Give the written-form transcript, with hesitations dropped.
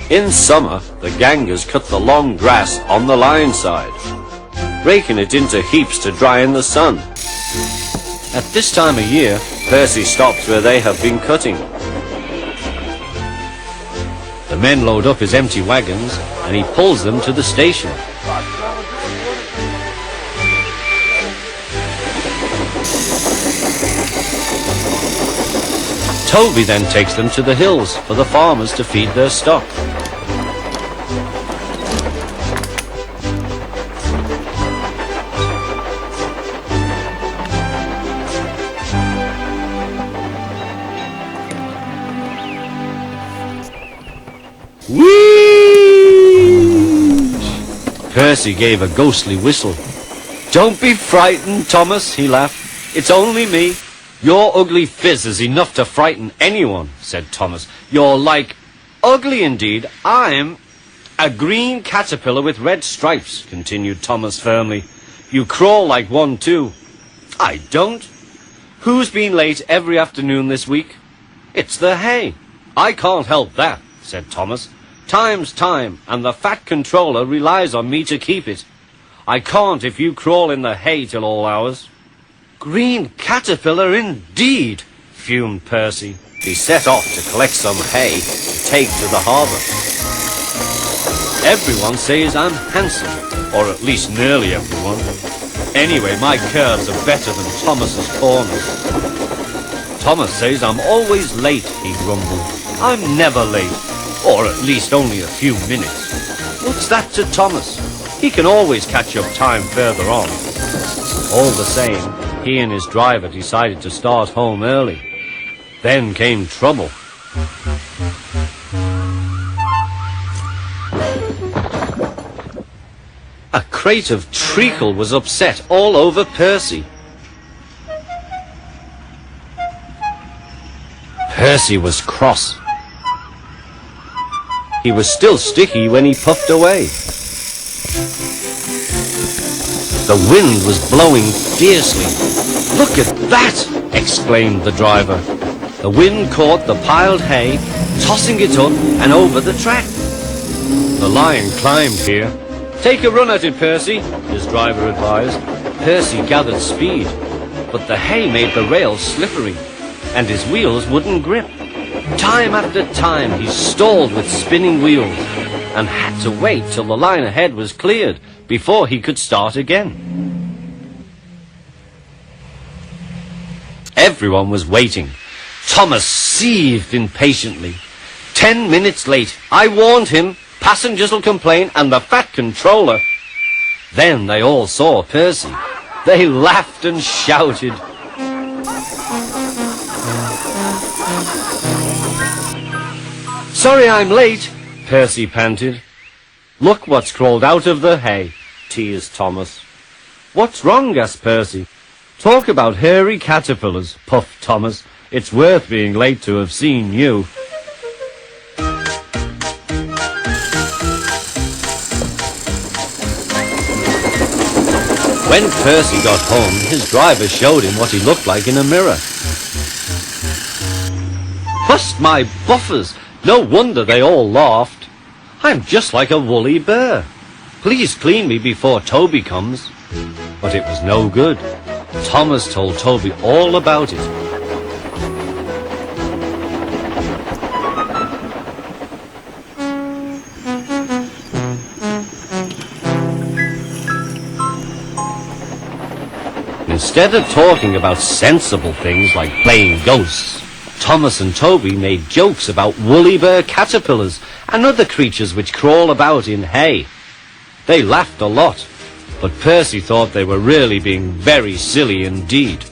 In summer, the gangers cut the long grass on the line side, raking it into heaps to dry in the sun. At this time of year, Percy stops where they have been cutting. The men load up his empty wagons and he pulls them to the station. Toby then takes them to the hills for the farmers to feed their stock. Whee! Percy gave a ghostly whistle. "Don't be frightened, Thomas," he laughed. "It's only me." "Your ugly phiz is enough to frighten anyone," said Thomas. "You're like..." "Ugly indeed. I'm a green caterpillar with red stripes," continued Thomas firmly. "You crawl like one too." "I don't." "Who's been late every afternoon this week?" "It's the hay." "I can't help that," said Thomas. "Time's time, and the fat controller relies on me to keep it. I can't if you crawl in the hay till all hours." "Green caterpillar indeed," fumed Percy. He set off to collect some hay to take to the harbour. "Everyone says I'm handsome, or at least nearly everyone. Anyway, my curves are better than Thomas's corners." "Thomas says I'm always late," he grumbled. "I'm never late, or at least only a few minutes." "What's that to Thomas? He can always catch up time further on." All the same, he and his driver decided to start home early. Then came trouble. A crate of treacle was upset all over Percy. Percy was cross. He was still sticky when he puffed away. The wind was blowing fiercely. "Look at that!" exclaimed the driver. The wind caught the piled hay, tossing it up and over the track. The lion climbed here. "Take a run at it, Percy," his driver advised. Percy gathered speed, but the hay made the rails slippery, and his wheels wouldn't grip. Time after time he stalled with spinning wheels, and had to wait till the line ahead was cleared before he could start again. Everyone was waiting. Thomas seethed impatiently. 10 minutes late. I warned him. Passengers will complain, and the fat controller. Then they all saw Percy. They laughed and shouted. "Sorry I'm late," Percy panted. "Look what's crawled out of the hay," teased Thomas. "What's wrong?" asked Percy. "Talk about hairy caterpillars," puffed Thomas. "It's worth being late to have seen you." When Percy got home, his driver showed him what he looked like in a mirror. "Bust my buffers! No wonder they all laughed. I'm just like a woolly bear. Please clean me before Toby comes." But it was no good. Thomas told Toby all about it. Instead of talking about sensible things like playing ghosts, Thomas and Toby made jokes about woolly bear caterpillars and other creatures which crawl about in hay. They laughed a lot, but Percy thought they were really being very silly indeed.